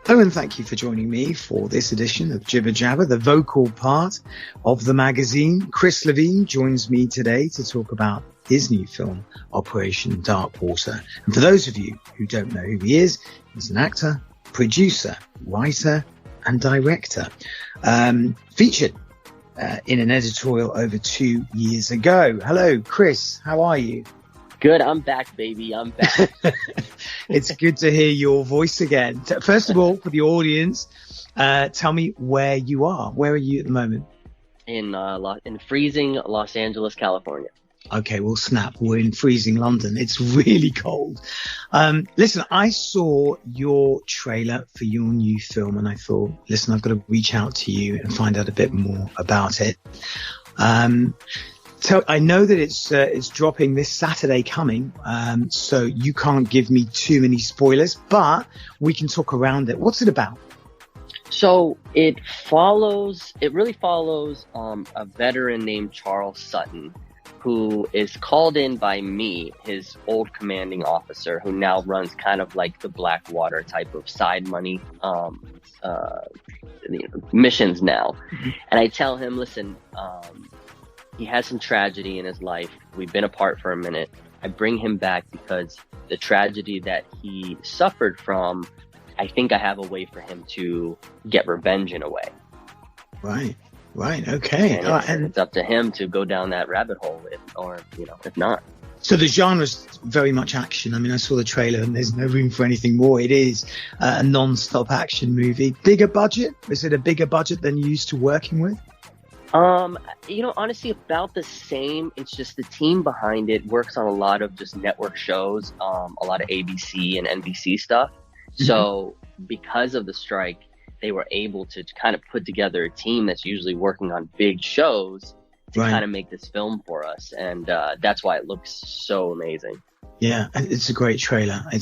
Hello and thank you for joining me for this edition of Jibba Jabba, the vocal part of the magazine. Chris Levine joins me today to talk about his new film, Operation Darkwater. And for those of you who don't know who he is, he's an actor, producer, writer and director. Featured in an editorial over 2 years ago. Hello, Chris. How are you? Good. I'm back, baby. I'm back. It's good to hear your voice again. First of all, for the audience, tell me where you are. Where are you at the moment? In freezing Los Angeles, California. Okay, well, snap. We're in freezing London. It's really cold. Listen, I saw your trailer for your new film and I thought, listen, I've got to reach out to you and find out a bit more about it. So I know that it's dropping this Saturday coming, so you can't give me too many spoilers, but we can talk around it. What's it about? So it really follows a veteran named Charles Sutton, who is called in by me, his old commanding officer, who now runs kind of like the Blackwater type of side money missions now. Mm-hmm. And I tell him, listen, he has some tragedy in his life. We've been apart for a minute. I bring him back because the tragedy that he suffered from, I think I have a way for him to get revenge in a way. Right. Okay. And it's up to him to go down that rabbit hole, if not. So the genre's very much action. I mean, I saw the trailer and there's no room for anything more. It is a non-stop action movie. Bigger budget? Is it a bigger budget than you're used to working with? Honestly, about the same. It's just the team behind it works on a lot of just network shows, a lot of ABC and NBC stuff. Mm-hmm. So because of the strike, they were able to kind of put together a team that's usually working on big shows to kind of make this film for us. And that's why it looks so amazing. Yeah, it's a great trailer. I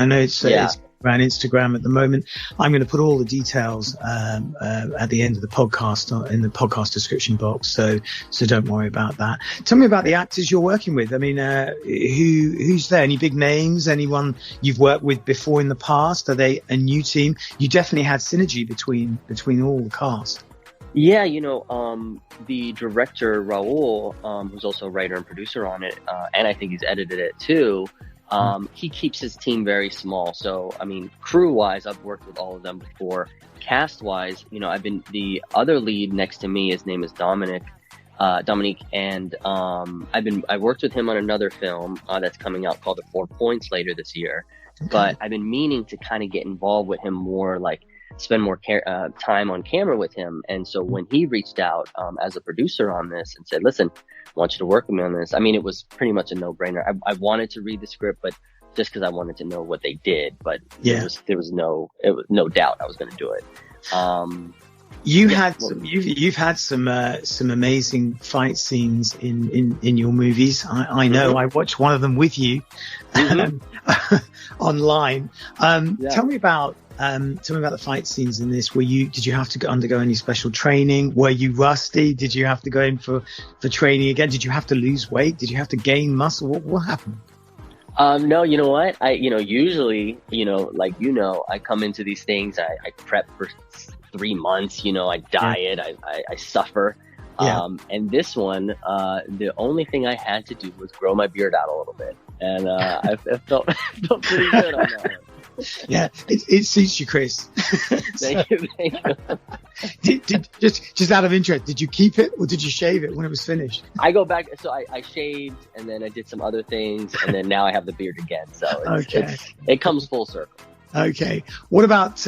know it's around Instagram at the moment. I'm going to put all the details at the end of the podcast in the podcast description box. So don't worry about that. Tell me about the actors you're working with. I mean, who's there? Any big names? Anyone you've worked with before in the past? Are they a new team? You definitely had synergy between all the cast. Yeah, the director, Raul, who's also a writer and producer on it, and I think he's edited it too, he keeps his team very small. So, I mean, crew-wise, I've worked with all of them before. Cast-wise, I've been the other lead next to me. His name is Dominique, and I worked with him on another film that's coming out called The 4 Points later this year. Okay. But I've been meaning to kind of get involved with him more, like spend more time on camera with him. And so when he reached out as a producer on this and said, listen, I want you to work with me on this, I mean, it was pretty much a no-brainer. I wanted to read the script, but just because I wanted to know what they did, but there was no doubt I was going to do it. You've had some amazing fight scenes in your movies. I know. Mm-hmm. I watched one of them with you online. Tell me about the fight scenes in this. Did you have to undergo any special training? Were you rusty? Did you have to go in for training again? Did you have to lose weight? Did you have to gain muscle? What happened? No, you know what? Usually, I come into these things, I prep for 3 months, I diet, I suffer. Yeah. And this one, the only thing I had to do was grow my beard out a little bit. And I felt pretty good on that one. Yeah, it suits you, Chris. Thank you. Did just out of interest, did you keep it or did you shave it when it was finished? I go back, so I shaved and then I did some other things and then now I have the beard again. So it comes full circle. Okay. What about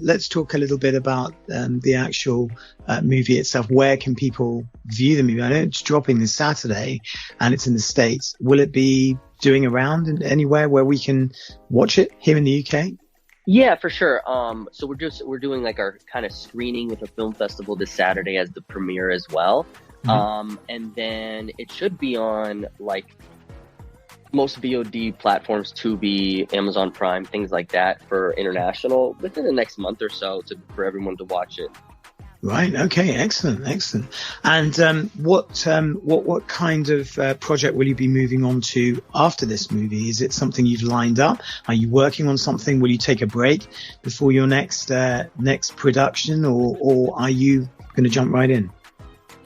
let's talk a little bit about the actual movie itself. Where can people view the movie? I know it's dropping this Saturday and it's in the States. Will it be doing around anywhere where we can watch it here in the UK? Yeah, for sure. So we're doing like our kind of screening with a film festival this Saturday as the premiere as well. Mm-hmm. And then it should be on like most VOD platforms, Tubi, Amazon Prime, things like that, for international within the next month or so for everyone to watch it. Right. Okay. Excellent. Excellent. And what kind of project will you be moving on to after this movie? Is it something you've lined up? Are you working on something? Will you take a break before your next production, or are you going to jump right in?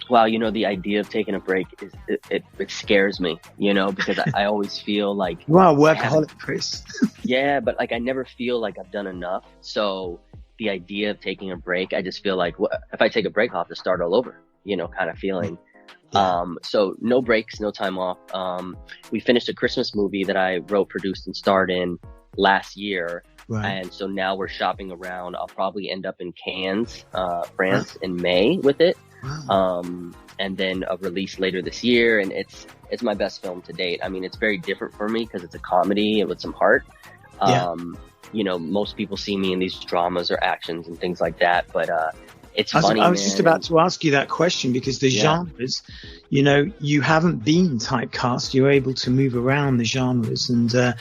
Well, the idea of taking a break it scares me, because I always feel like, wow, workaholic, Chris. Yeah, but like I never feel like I've done enough. So the idea of taking a break, I just feel like if I take a break, I'll have to start all over, kind of feeling. Yeah. So no breaks, no time off. We finished a Christmas movie that I wrote, produced, and starred in last year. Right. And so now we're shopping around. I'll probably end up in Cannes, France in May with it. Wow. And then a release later this year. And it's my best film to date. I mean, it's very different for me because it's a comedy with some heart. Yeah. Most people see me in these dramas or actions and things like that, but it's funny. I was just about to ask you that question because the genres, you haven't been typecast. You're able to move around the genres. And I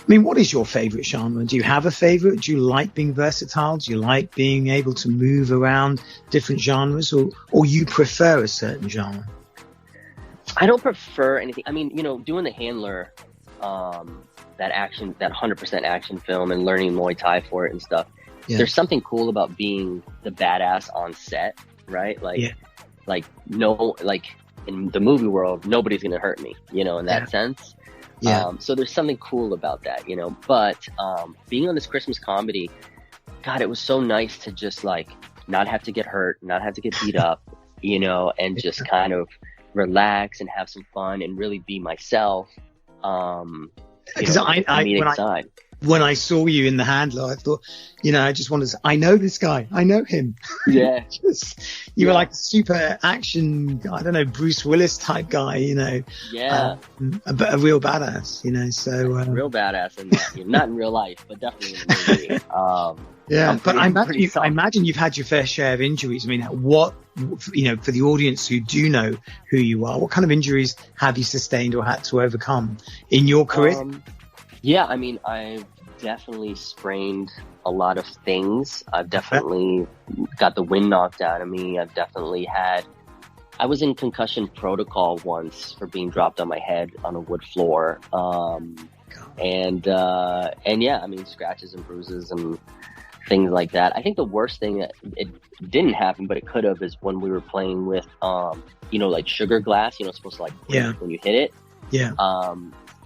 mean, what is your favorite genre? Do you have a favorite? Do you like being versatile? Do you like being able to move around different genres, or you prefer a certain genre? I don't prefer anything. I mean, doing The Handler, that 100% action film, and learning Muay Thai for it and stuff. Yeah. There's something cool about being the badass on set, right? Like in the movie world, nobody's going to hurt me, in that sense. Yeah. So there's something cool about that, but, being on this Christmas comedy, God, it was so nice to just like not have to get hurt, not have to get beat up, and just kind of relax and have some fun and really be myself. Because when I saw you in The Handler, I thought, I just wanted to, I know this guy, I know him. Yeah. You were like a super action, I don't know, Bruce Willis type guy, Yeah. But a real badass, so. Real badass, and not in real life, but definitely in the movie. Yeah, but I imagine you've had your fair share of injuries. I mean, what, for the audience who do know who you are, what kind of injuries have you sustained or had to overcome in your career? Yeah, I mean, I've definitely sprained a lot of things. I've definitely got the wind knocked out of me. I was in concussion protocol once for being dropped on my head on a wood floor. And yeah, I mean, scratches and bruises and things like that. I think the worst thing that it didn't happen, but it could have, is when we were playing with, like sugar glass, it's supposed to like break when you hit it. Yeah.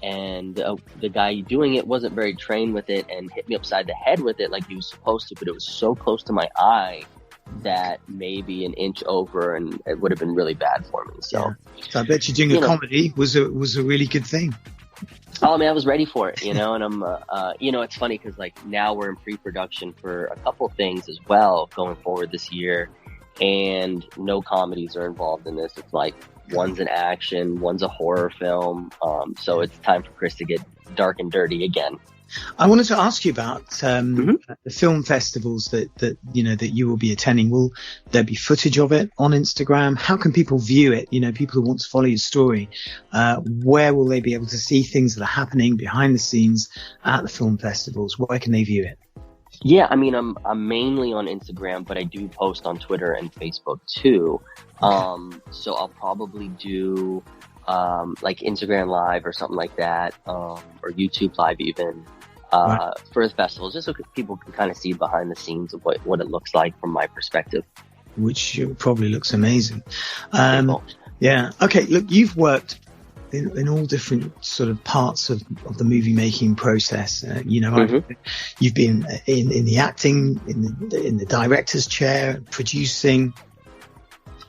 And the guy doing it wasn't very trained with it and hit me upside the head with it like he was supposed to, but it was so close to my eye that maybe an inch over, and it would have been really bad for me. So I bet you doing a comedy was a really good thing. Oh, I mean, I was ready for it, and I'm, it's funny because like now we're in pre-production for a couple things as well going forward this year, and no comedies are involved in this. It's like one's an action, one's a horror film. So it's time for Chris to get dark and dirty again. I wanted to ask you about the film festivals that you will be attending. Will there be footage of it on Instagram? How can people view it? People who want to follow your story, where will they be able to see things that are happening behind the scenes at the film festivals? Where can they view it? Yeah, I mean, I'm mainly on Instagram, but I do post on Twitter and Facebook too. So I'll probably do like Instagram Live or something like that, or YouTube Live even, for the festivals, just so people can kind of see behind the scenes of what it looks like from my perspective. Which probably looks amazing. Yeah. Okay. Look, you've worked in all different sort of parts of the movie making process. You've been in the acting, in the director's chair, producing.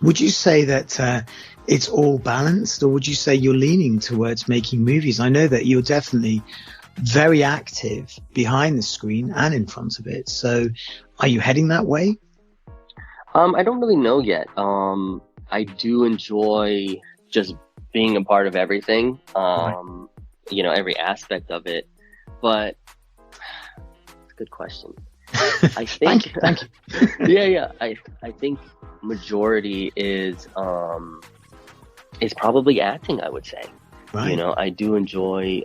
Would you say that it's all balanced, or would you say you're leaning towards making movies? I know that you're definitely very active behind the screen and in front of it. So are you heading that way? I don't really know yet. I do enjoy just being a part of everything, every aspect of it. But it's a good question. I think, thank you. Yeah. I think majority is probably acting, I would say. Right. You know, I do enjoy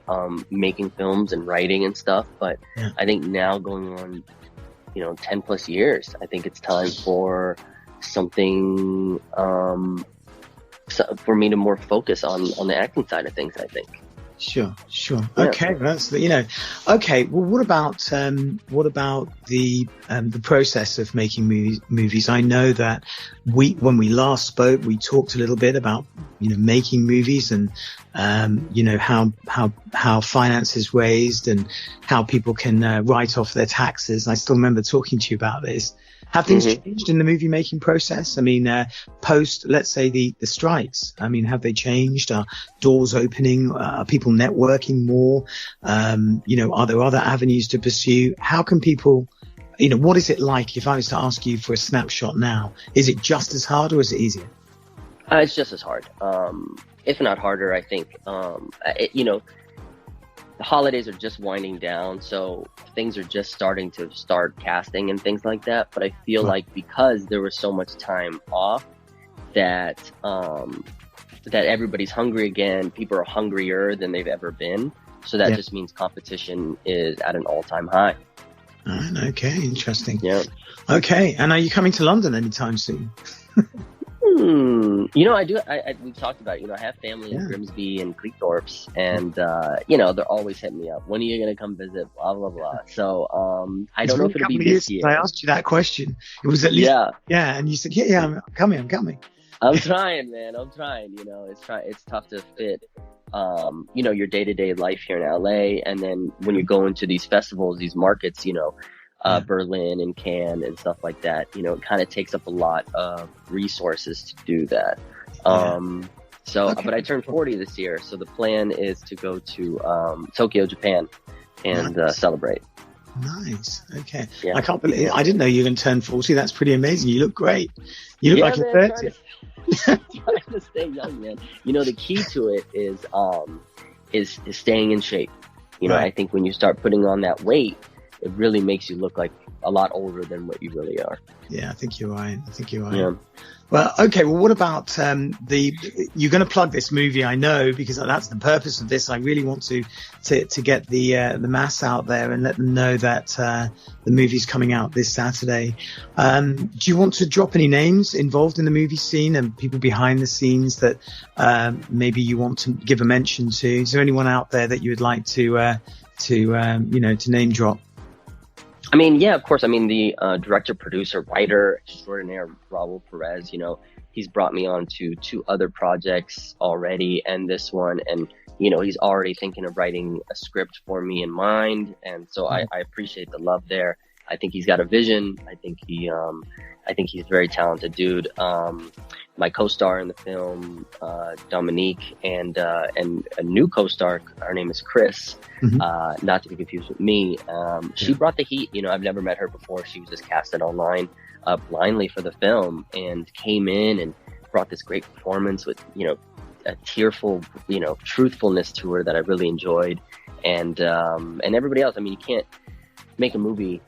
making films and writing and stuff, but I think now going on, 10 plus years, I think it's time for something for me to more focus on the acting side of things, I think. Sure. Yeah. Okay, that's okay. Well, what about the process of making movies? I know that when we last spoke, we talked a little bit about making movies and how finance is raised and how people can write off their taxes. I still remember talking to you about this. Have things changed in the movie making process? I mean, post, let's say the strikes. I mean, have they changed? Are doors opening? Are people networking more? Are there other avenues to pursue? How can people, what is it like if I was to ask you for a snapshot now? Is it just as hard or is it easier? It's just as hard. If not harder, I think. The holidays are just winding down, so things are just starting to casting and things like that. But I feel like because there was so much time off that everybody's hungry again. People are hungrier than they've ever been. So that just means competition is at an all-time high. Okay, interesting. Yeah. Okay, and are you coming to London anytime soon? I do. We've talked about it. I have family in Grimsby and Cleethorpes, and they're always hitting me up. When are you going to come visit? Blah blah blah. So I don't know if it'll be this year. I asked you that question. It was at least and you said I'm coming. I'm trying, man. I'm trying. It's tough to fit. Your day-to-day life here in LA, and then when you go into these festivals, these markets, Berlin and Cannes and stuff like that, it kind of takes up a lot of resources to do that. But I turned 40 this year, so the plan is to go to Tokyo, Japan, and celebrate. Nice. Okay. Yeah. I can't believe I didn't know you were going to turn 40. That's pretty amazing. You look great. You look like you're 30. Trying to stay young, man. The key to it is staying in shape. I think when you start putting on that weight, it really makes you look like a lot older than what you really are. Yeah, I think you're right. Yeah. Well, okay. Well, what about you're going to plug this movie, I know, because that's the purpose of this. I really want to get the mass out there and let them know that the movie's coming out this Saturday. Do you want to drop any names involved in the movie scene and people behind the scenes that maybe you want to give a mention to? Is there anyone out there that you would like to name drop? I mean, yeah, of course. I mean, the director, producer, writer extraordinaire, Raul Perez, he's brought me on to 2 other projects already and this one. And, he's already thinking of writing a script for me in mind. And so I appreciate the love there. I think he's got a vision. I think he's a very talented dude. My co-star in the film, Dominique, and a new co-star, her name is Chris, not to be confused with me. She brought the heat. I've never met her before. She was just casted online blindly for the film and came in and brought this great performance with, a tearful, truthfulness to her that I really enjoyed. And everybody else. I mean, you can't make a movie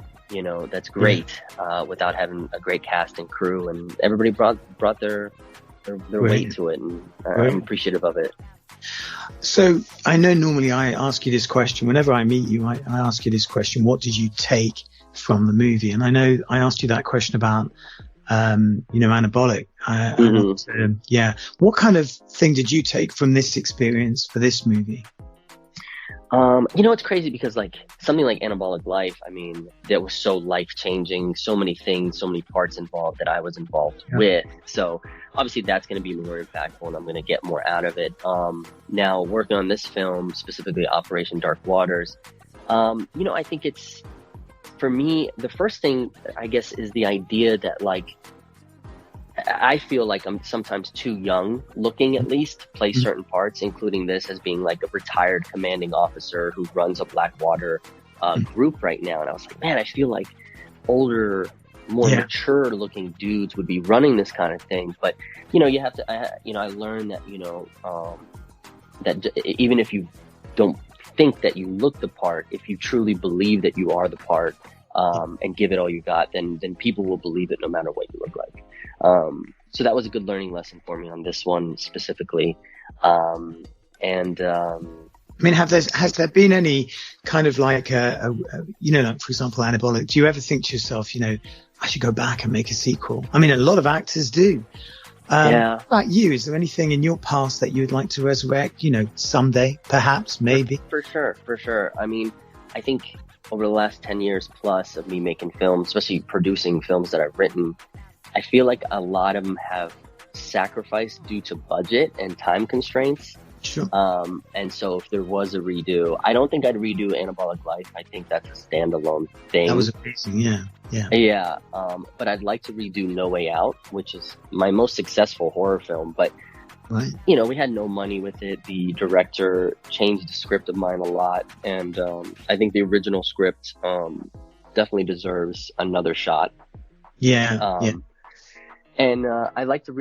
that's great without having a great cast and crew, and everybody brought their weight to it, and I'm appreciative of it. So I know normally I ask you this question whenever I meet you. I ask you this question: what did you take from the movie? And I know I asked you that question about anabolic. What kind of thing did you take from this experience for this movie? It's crazy because something like Anabolic Life, I mean, that was so life-changing, so many things, so many parts involved that I was involved with. So obviously that's going to be more impactful and I'm going to get more out of it. Now working on this film, specifically Operation Dark Waters, I think it's, for me, the first thing I guess is the idea that I feel like I'm sometimes too young looking, at least, to play certain parts, including this as being a retired commanding officer who runs a Blackwater group right now. And I was like, man, I feel like older, more mature looking dudes would be running this kind of thing. But, you have to, I learned that, that even if you don't think that you look the part, if you truly believe that you are the part, and give it all you got, then people will believe it no matter what you look like. So that was a good learning lesson for me on this one specifically. And And I mean, has there been any kind of like like, for example, Anabolic? Do you ever think to yourself, I should go back and make a sequel? I mean, a lot of actors do. Yeah. What about you? Is there anything in your past that you'd like to resurrect, someday, perhaps, maybe? For sure. I mean, I think over the last 10 years plus of me making films, especially producing films that I've written, I feel like a lot of them have sacrificed due to budget and time constraints. Sure. And so if there was a redo, I don't think I'd redo Anabolic Life. I think that's a standalone thing. That was amazing. Yeah. Yeah. But I'd like to redo No Way Out, which is my most successful horror film. But, right. We had no money with it. The director changed the script of mine a lot. And I think the original script definitely deserves another shot. Yeah. And I'd like to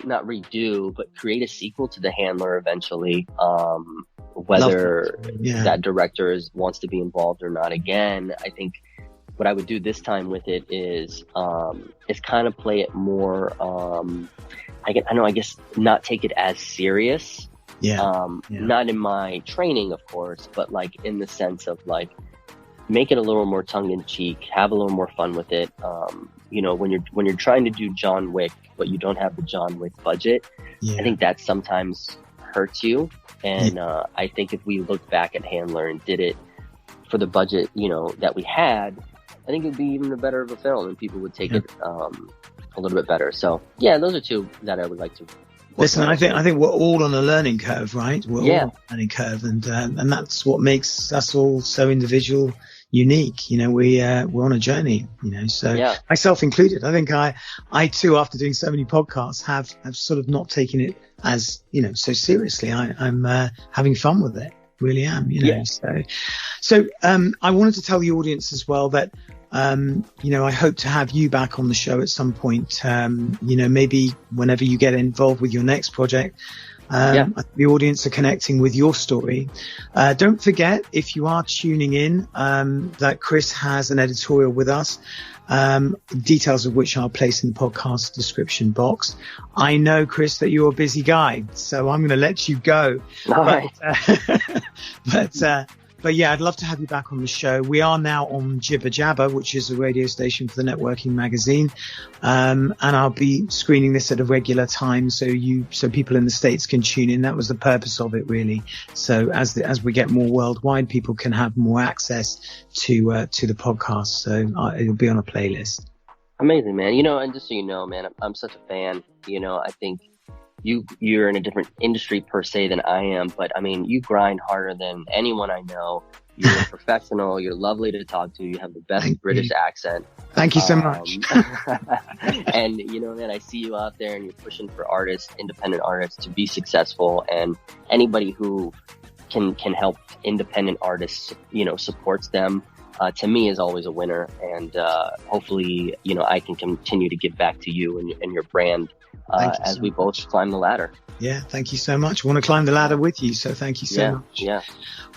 not redo, but create a sequel to The Handler eventually. Whether that director wants to be involved or not. Again, I think what I would do this time with it is kind of play it more. I guess not take it as serious. Not in my training, of course, but like in the sense of like make it a little more tongue in cheek, have a little more fun with it. When you're trying to do John Wick, but you don't have the John Wick budget, I think that sometimes hurts you. And I think if we look back at Handler and did it for the budget, that we had, I think it would be even a better of a film, and people would take it a little bit better. So yeah, those are two that I would like to. Listen, I think we're all on a learning curve, right? We're all on a learning curve, and that's what makes us all so individual. Unique, we're on a journey, so myself included. I think I too, after doing so many podcasts, have sort of not taken it as, so seriously. I'm having fun with it, really am, So I wanted to tell the audience as well that, I hope to have you back on the show at some point, maybe whenever you get involved with your next project. The audience are connecting with your story. Don't forget, if you are tuning in, that Chris has an editorial with us, details of which I'll place in the podcast description box. I know, Chris, that you're a busy guy, so I'm going to let you go. All right. But yeah, I'd love to have you back on the show. We are now on Jibba Jabba, which is a radio station for the Networking magazine. And I'll be screening this at a regular time so people in the States can tune in. That was the purpose of it, really. So as we get more worldwide, people can have more access to the podcast. So it'll be on a playlist. Amazing, man. And just so you know, man, I'm such a fan. I think you're in a different industry per se than I am, but I mean, you grind harder than anyone I know. You're a professional. You're lovely to talk to. You have the best British accent. Thank you so much. And man, I see you out there and you're pushing for independent artists to be successful, and anybody who can help independent artists, supports them. To me is always a winner, and hopefully, I can continue to give back to you and your brand as we both climb the ladder. Yeah, thank you so much. I want to climb the ladder with you, so thank you so much. Yeah.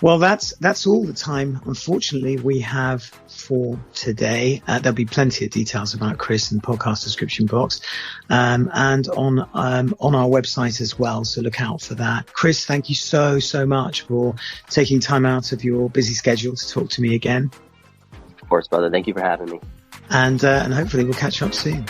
Well, that's all the time, unfortunately, we have for today. There'll be plenty of details about Chris in the podcast description box, and on our website as well. So look out for that. Chris, thank you so much for taking time out of your busy schedule to talk to me again. Of course, brother. Thank you for having me. And hopefully we'll catch up soon.